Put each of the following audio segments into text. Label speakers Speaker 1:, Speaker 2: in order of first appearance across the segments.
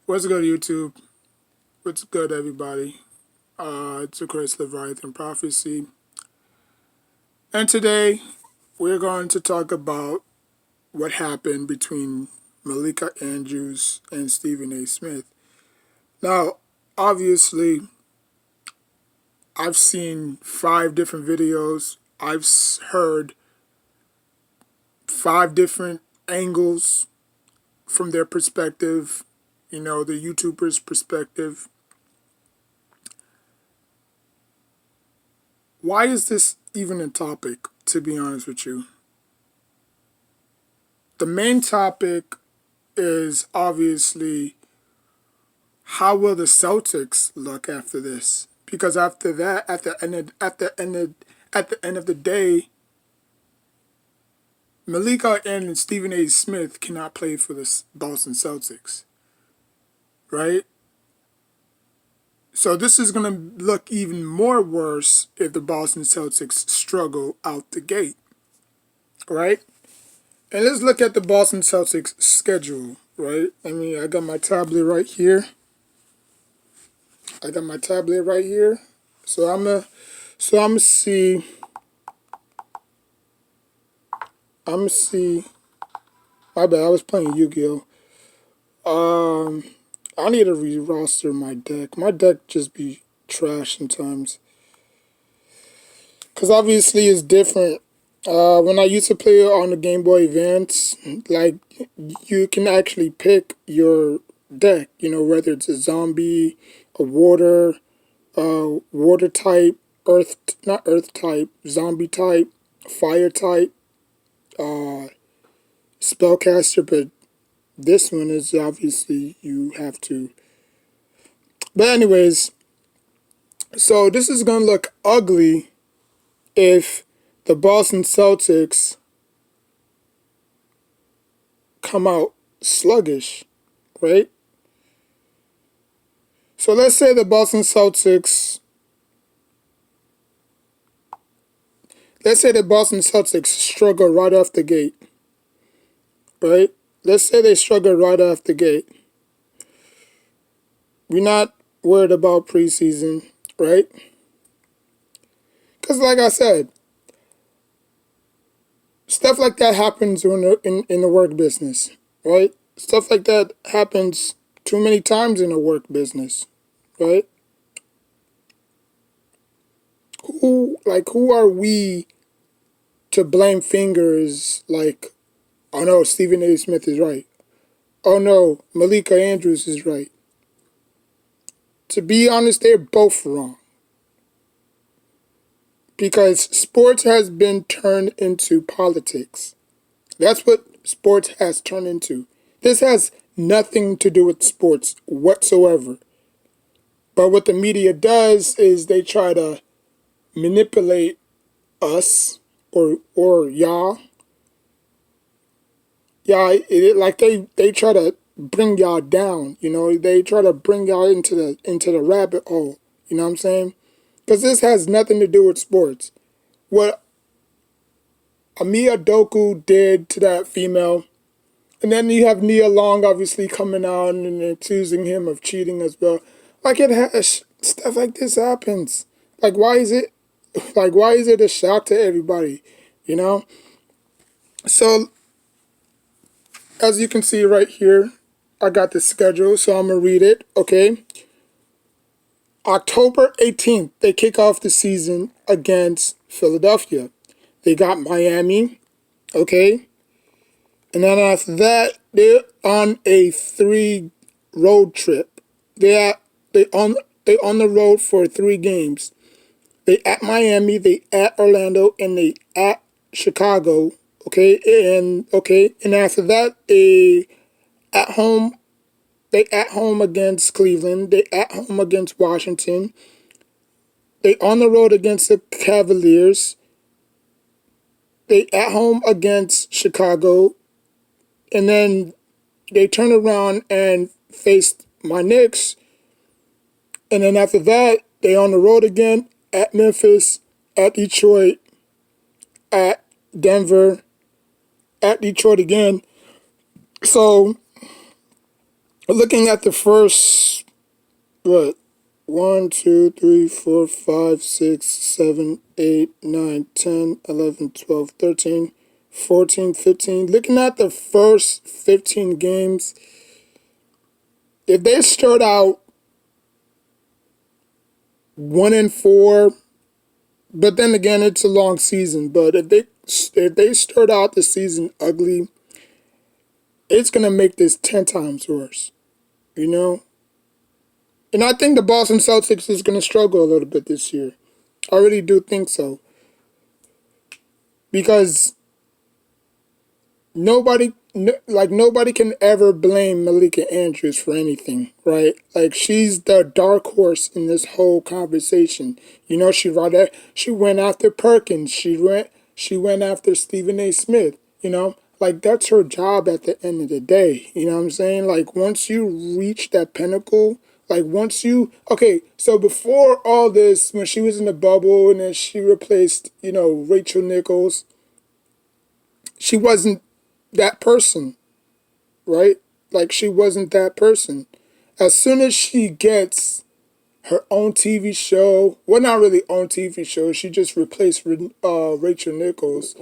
Speaker 1: What's good, YouTube? What's good, everybody? It's a Chris Leviathan Prophecy. And today, we're going to talk about what happened between Malika Andrews and Stephen A. Smith. Now, obviously, I've seen 5 different videos. I've heard 5 different angles from their perspective, the YouTuber's perspective. Why is this even a topic, to be honest with you? The main topic is obviously how will the Celtics look after this? Because after that, at the end of the day, Malika and Stephen A. Smith cannot play for the Boston Celtics, right? So this is going to look even more worse if the Boston Celtics struggle out the gate, right? And let's look at the Boston Celtics schedule, right? I got my tablet right here. So I'm gonna see. My bad. I was playing Yu-Gi-Oh. I need to re-roster my deck. My deck just be trash sometimes. Cause obviously it's different. When I used to play on the Game Boy Advance, like you can actually pick your deck. Whether it's a zombie, a water type, earth, not earth type, zombie type, fire type, spellcaster, but this one is obviously you have to. But anyways, so this is gonna look ugly if the Boston Celtics come out sluggish, right? So let's say the Boston Celtics struggle right off the gate, right? Let's say they struggle right off the gate. We're not worried about preseason, right? Because like I said, stuff like that happens in the work business, right? Stuff like that happens too many times in the work business, right? Who are we to blame fingers like, oh no, Stephen A. Smith is right. Oh no, Malika Andrews is right. To be honest, they're both wrong. Because sports has been turned into politics. That's what sports has turned into. This has nothing to do with sports whatsoever. But what the media does is they try to manipulate us or y'all. Yeah, like they try to bring y'all down. They try to bring y'all into the rabbit hole. You know what I'm saying? Because this has nothing to do with sports. What Amia Doku did to that female, and then you have Nia Long obviously coming out and accusing him of cheating as well. Like stuff like this happens. Like why is it? Like why is it a shock to everybody? You know. So as you can see right here, I got the schedule, so I'm gonna read it. Okay. October 18th, they kick off the season against Philadelphia. They got Miami, okay? And then after that, they're on a 3 road trip. They on the road for 3 games. They at Miami, they at Orlando, and they at Chicago, okay? And after that, at home they at home against Cleveland. They at home against Washington. They on the road against the Cavaliers. They at home against Chicago. And then they turn around and face my Knicks. And then after that, they on the road again at Memphis, at Detroit, at Denver, at Detroit again. So Looking at the first, what, 1, 2, 3, 4, 5, 6, 7, 8, 9, 10, 11, 12, 13, 14, 15. Looking at the first 15 games, if they start out 1-4, but then again, it's a long season. But if they start out the season ugly, it's gonna make this 10 times worse. You know, and I think the Boston Celtics is gonna struggle a little bit this year. I really do think so because nobody can ever blame Malika Andrews for anything, right? Like she's the dark horse in this whole conversation. You know, she went after Perkins. She went after Stephen A. Smith. You know, like that's her job at the end of the day. You know what I'm saying? Like once you reach that pinnacle, like once you okay, so before all this, when she was in the bubble and then she replaced, Rachel Nichols, she wasn't that person, right? Like she wasn't that person. As soon as she gets her own TV show, well, not really own TV show, she just replaced Rachel Nichols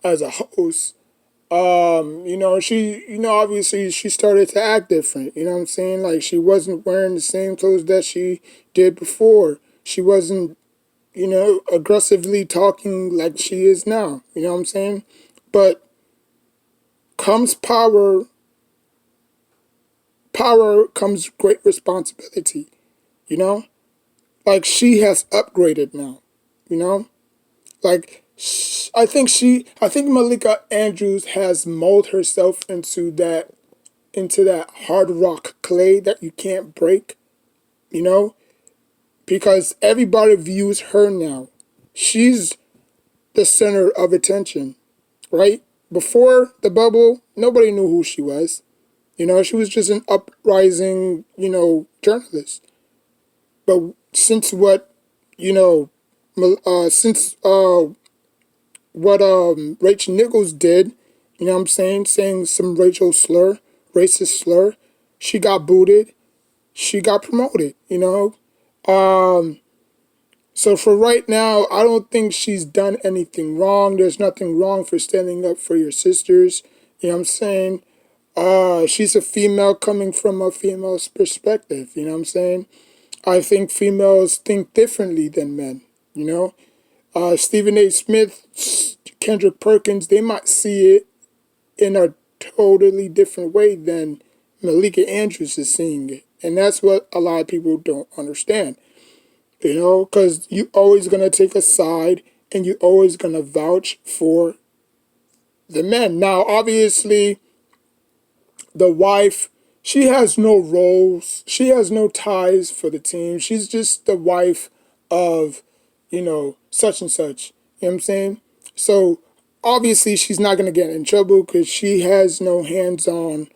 Speaker 1: as a host. Obviously she started to act different. You know what I'm saying? Like she wasn't wearing the same clothes that she did before. She wasn't, aggressively talking like she is now. You know what I'm saying? But comes power comes great responsibility, you know? Like she has upgraded now, you know? Like I think Malika Andrews has molded herself into that hard rock clay that you can't break, you know? Because everybody views her now. She's the center of attention, right? Before the bubble, nobody knew who she was. She was just an uprising, journalist. But since you know, since what Rachel Nichols did, you know what I'm saying some racist slur, she got booted, she got promoted, So for right now, I don't think she's done anything wrong. There's nothing wrong for standing up for your sisters. You know what I'm saying? She's a female coming from a female's perspective. You know what I'm saying? I think females think differently than men. You know, Stephen A. Smith, Kendrick Perkins, they might see it in a totally different way than Malika Andrews is seeing it, and that's what a lot of people don't understand. Because you always gonna take a side, and you always gonna vouch for the men. Now, obviously, the wife, she has no roles, she has no ties for the team. She's just the wife of, such and such. You know what I'm saying? So obviously she's not going to get in trouble because she has no hands on,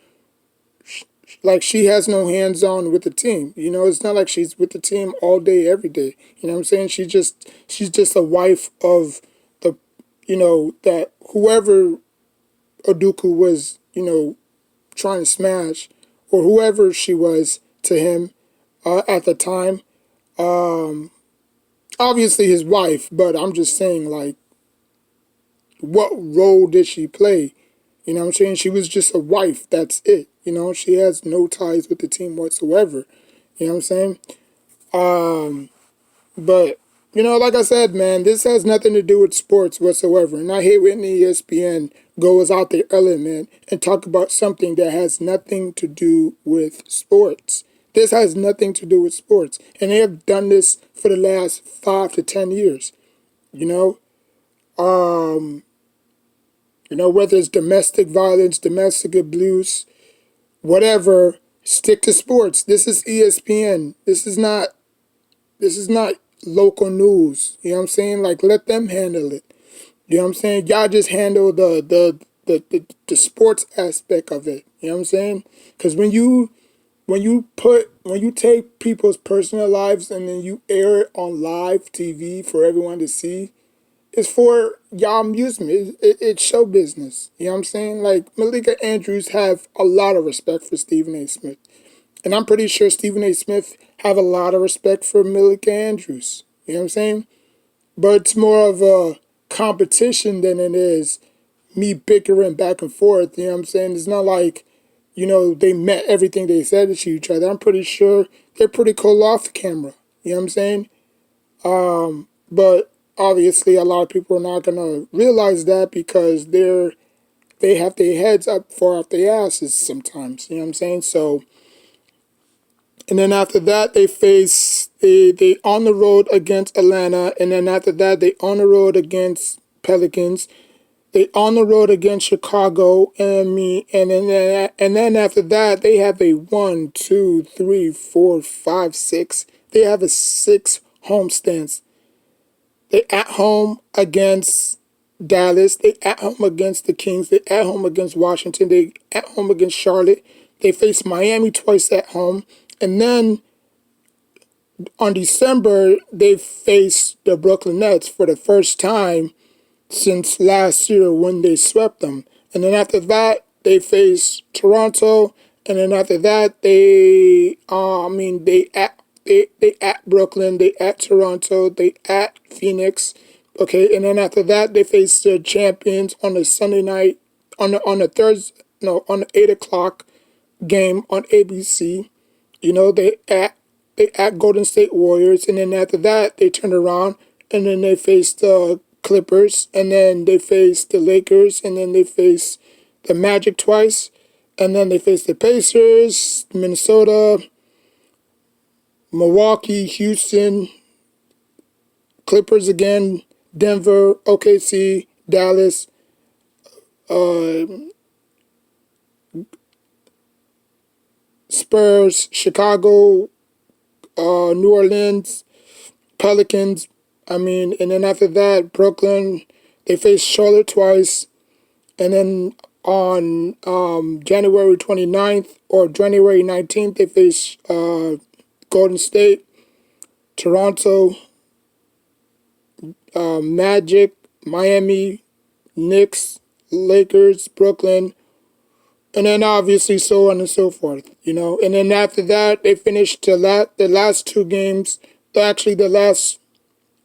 Speaker 1: like she has no hands on with the team. It's not like she's with the team all day, every day. You know what I'm saying? She's just a wife of the, that whoever Oduku was, trying to smash, or whoever she was to him at the time. Obviously his wife, but I'm just saying, like, what role did she play? You know what I'm saying? She was just a wife. That's it. She has no ties with the team whatsoever. You know what I'm saying? But, like I said, man, this has nothing to do with sports whatsoever. And I hate when ESPN goes out there early, man, and talk about something that has nothing to do with sports. This has nothing to do with sports. And they have done this for the last 5 to 10 years. You know? Whether it's domestic violence, domestic abuse, whatever, stick to sports. This is ESPN. This is not local news. You know what I'm saying? Like, let them handle it. You know what I'm saying? Y'all just handle the sports aspect of it. You know what I'm saying? Because when you take people's personal lives and then you air it on live TV for everyone to see, it's for y'all amusement. It's show business. You know what I'm saying? Like, Malika Andrews have a lot of respect for Stephen A. Smith. And I'm pretty sure Stephen A. Smith have a lot of respect for Malika Andrews. You know what I'm saying? But it's more of a competition than it is me bickering back and forth. You know what I'm saying? It's not like, they met everything they said to each other. I'm pretty sure they're pretty cool off the camera. You know what I'm saying? But obviously a lot of people are not gonna realize that because they have their heads up far off their asses sometimes. You know what I'm saying? So, and then after that they on the road against Atlanta, and then after that they on the road against Pelicans. They on the road against Chicago, and then after that they have a 1, 2, 3, 4, 5, 6. They have a 6 homestands. They at home against Dallas. They at home against the Kings. They at home against Washington. They at home against Charlotte. They face Miami twice at home, and then on December they face the Brooklyn Nets for the first time since last year when they swept them. And then after that, they face Toronto. And then after that, they at Brooklyn, they at Toronto, they at Phoenix. Okay, and then after that, they face the champions on the Sunday night, on the Thursday, no, on the 8 o'clock game on ABC. They at Golden State Warriors, and then after that they turn around and then they face the Clippers, and then they face the Lakers, and then they face the Magic twice, and then they face the Pacers, Minnesota, Milwaukee, Houston, Clippers again, Denver, OKC, Dallas, Spurs, Chicago, New Orleans, Pelicans. And then after that, Brooklyn. They face Charlotte twice, and then on January 29th or January 19th, they face Golden State, Toronto, Magic, Miami, Knicks, Lakers, Brooklyn, and then obviously so on and so forth. And then after that, they finished the last 2 games. Actually, the last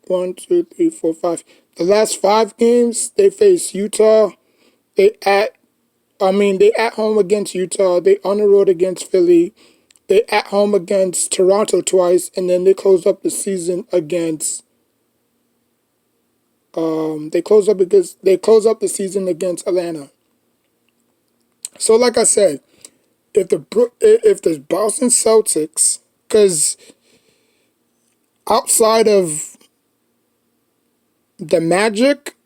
Speaker 1: 1, 2, 3, 4, 5. The last 5 games, they face Utah. They at they at home against Utah. They on the road against Philly. They at home against Toronto twice, and then they close up the season against. They close up the season against Atlanta. So, like I said, if the Boston Celtics, because outside of the Magic,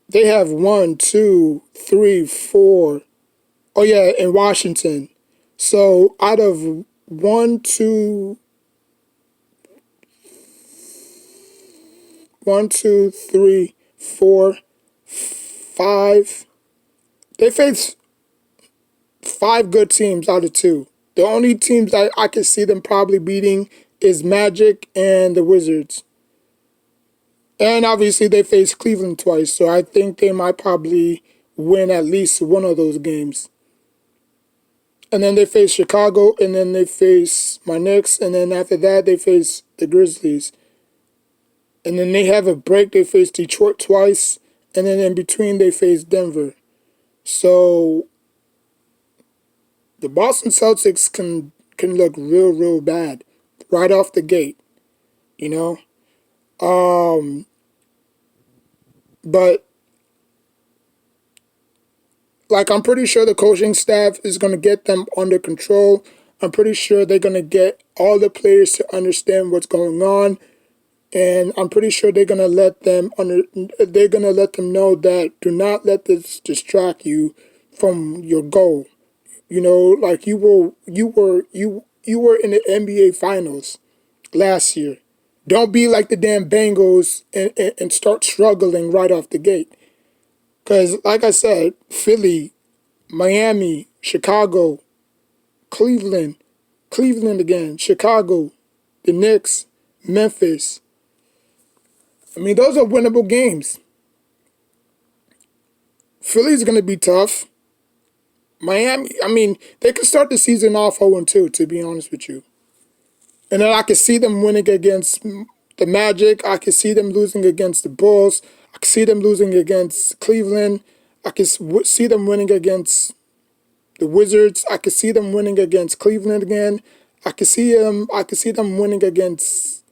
Speaker 1: they have 1, 2, 3, 4. Oh yeah, in Washington. So out of 1, 2, 1, 2, 3, 4, 5. They face 5 good teams out of 2. The only teams that I could see them probably beating is Magic and the Wizards. And obviously they face Cleveland twice, so I think they might probably win at least one of those games. And then they face Chicago, and then they face my Knicks, and then after that they face the Grizzlies. And then they have a break, they face Detroit twice, and then in between they face Denver. So the Boston Celtics can look real bad right off the gate, you know. But I'm pretty sure the coaching staff is going to get them under control. I'm pretty sure they're going to get all the players to understand what's going on, and I'm pretty sure they're going to let them know that do not let this distract you from your goal. Like you were in the NBA Finals last year. Don't be like the damn Bengals and start struggling right off the gate. Because, like I said, Philly, Miami, Chicago, Cleveland again, Chicago, the Knicks, Memphis. Those are winnable games. Philly's going to be tough. Miami, I mean, they could start the season off 0-2, to be honest with you. And then I could see them winning against the Magic. I could see them losing against the Bulls. I could see them losing against Cleveland. I could see them winning against the Wizards. I could see them winning against Cleveland again. I could see them winning against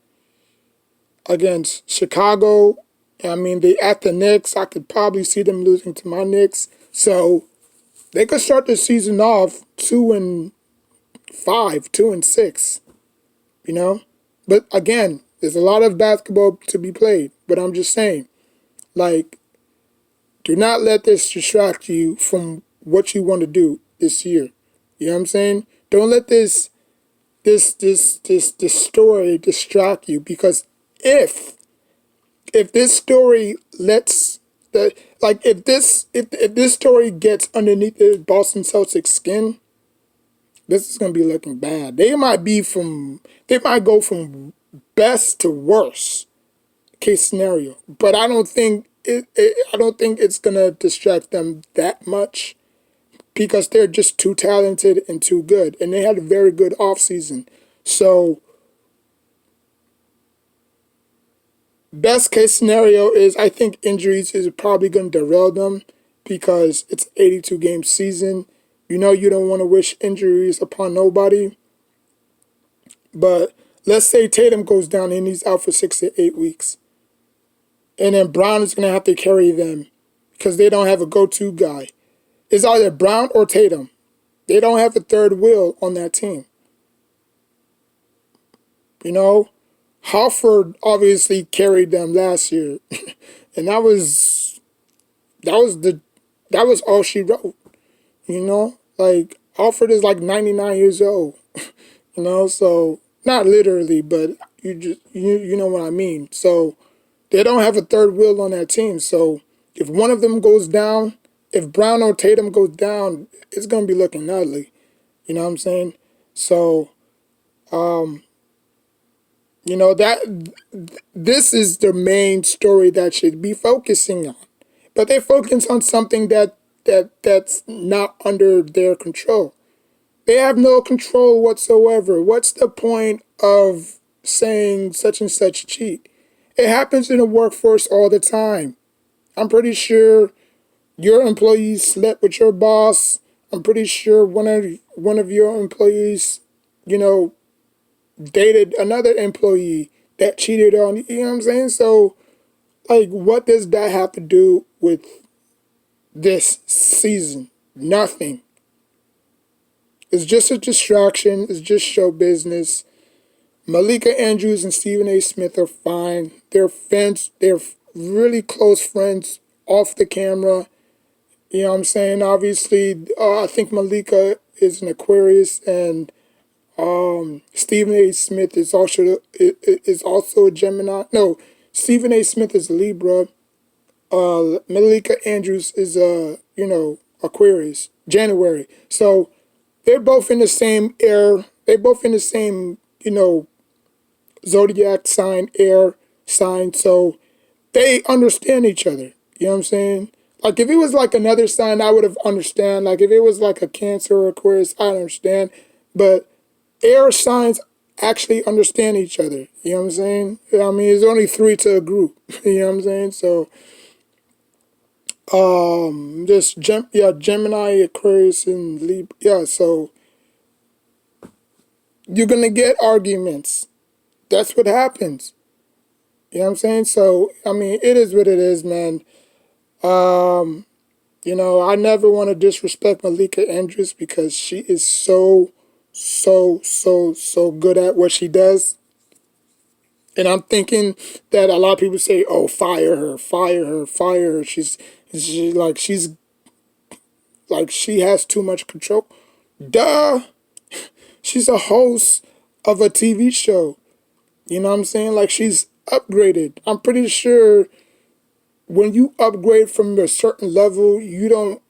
Speaker 1: Chicago. I mean, they at the Knicks. I could probably see them losing to my Knicks. So they could start the season off 2-5, 2-6. You know? But again, there's a lot of basketball to be played. But I'm just saying, like, do not let this distract you from what you want to do this year. You know what I'm saying? Don't let this story distract you, because if this story lets the like if this story gets underneath the Boston Celtics skin, this is gonna be looking bad. They might go from best to worst case scenario, but I don't think it's gonna distract them that much, because they're just too talented and too good, and they had a very good offseason. So best case scenario is, I think injuries is probably going to derail them, because it's 82 game season. You know, you don't want to wish injuries upon nobody. But let's say Tatum goes down and he's out for 6 to 8 weeks. And then Brown is going to have to carry them because they don't have a go-to guy. It's either Brown or Tatum. They don't have a third wheel on that team. You know, Halford obviously carried them last year, and that was all she wrote. You know, like, Halford is like 99 years old. You know, so not literally, but you know what I mean. So they don't have a third wheel on that team. So if one of them goes down, if Brown or Tatum goes down, it's gonna be looking ugly. You know what I'm saying? So you know, this is the main story that should be focusing on. But they focus on something that's not under their control. They have no control whatsoever. What's the point of saying such and such cheat? It happens in the workforce all the time. I'm pretty sure your employees slept with your boss. I'm pretty sure one of your employees, you know, dated another employee that cheated on you. You know what I'm saying? So, like, what does that have to do with this season? Nothing. It's just a distraction. It's just show business. Malika Andrews and Stephen A. Smith are fine. They're friends. They're really close friends off the camera. You know what I'm saying? Obviously, I think Malika is an Aquarius, and Stephen A. Smith is also a Gemini. No, Stephen A. Smith is a Libra. Malika Andrews is Aquarius, January. So they're both in the same air. They're both in the same, zodiac sign, air sign. So they understand each other. You know what I'm saying? Like, if it was like another sign, I would have understand. Like, if it was like a Cancer or Aquarius, I understand. But air signs actually understand each other. You know what I'm saying? I mean, there's only 3 to a group. You know what I'm saying? So, Gemini, Aquarius, and Libra. Yeah, so you're gonna get arguments. That's what happens. You know what I'm saying? So, I mean, it is what it is, man. I never want to disrespect Malika Andrews, because she is so good at what she does. And I'm thinking that a lot of people say, "Oh, fire her, fire her, fire her." She's like she has too much control. Duh. She's a host of a TV show. You know what I'm saying? Like, she's upgraded. I'm pretty sure when you upgrade from a certain level, you don't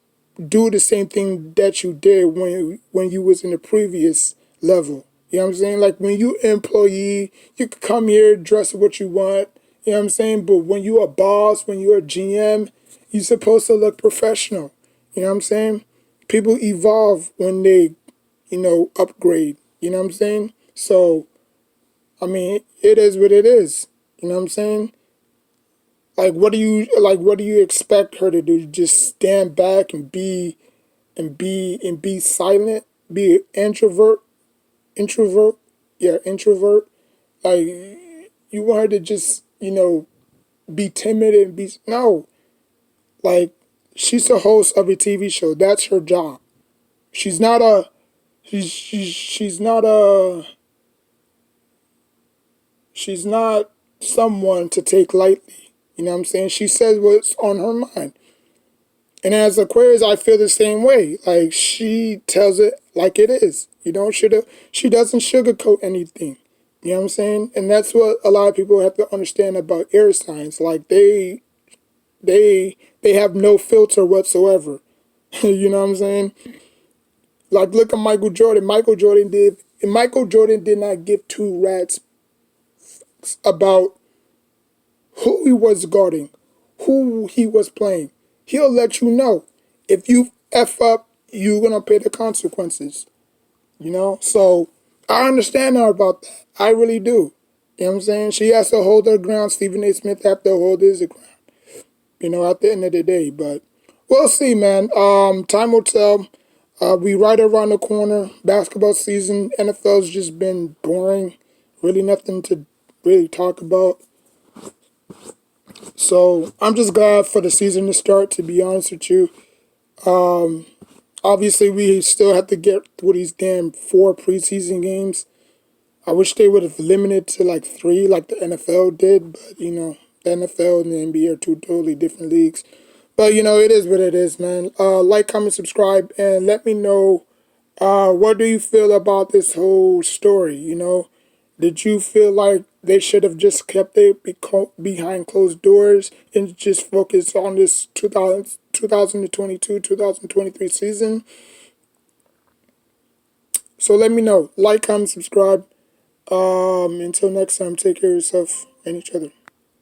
Speaker 1: do the same thing that you did when you was in the previous level. You know what I'm saying? Like, when you employee, you could come here, dress what you want. You know what I'm saying? But when you a boss, when you're a GM, you're supposed to look professional. You know what I'm saying? people evolve when they, upgrade. You know what I'm saying? So, I mean, it is what it is. You know what I'm saying? Like, what do you expect her to do? Just stand back and be silent, be an introvert, yeah, introvert. Like, you want her to just, be timid and be no. Like, she's the host of a TV show. That's her job. She's not a she's not a she's not someone to take lightly. You know what I'm saying? She says what's on her mind. And as Aquarius, I feel the same way. Like, she tells it like it is. She doesn't sugarcoat anything. You know what I'm saying? And that's what a lot of people have to understand about air signs. Like, they have no filter whatsoever. You know what I'm saying? Like, look at Michael Jordan. Michael Jordan did not give two rats about who he was guarding, who he was playing. He'll let you know. If you F up, you're gonna pay the consequences. So I understand her about that. I really do. You know what I'm saying? She has to hold her ground. Stephen A. Smith has to hold his ground. At the end of the day. But we'll see, man. Time will tell. We right around the corner. Basketball season. NFL's just been boring. Really nothing to really talk about. So I'm just glad for the season to start, to be honest with you. Obviously, we still have to get through these damn 4 preseason games. I wish they would have limited to like 3 like the NFL did. But, the NFL and the NBA are 2 totally different leagues. But, it is what it is, man. Like, comment, subscribe, and let me know what do you feel about this whole story, Did you feel like they should have just kept it behind closed doors and just focus on this 2022, 2023 season? So let me know. Like, comment, subscribe. Until next time, take care of yourself and each other.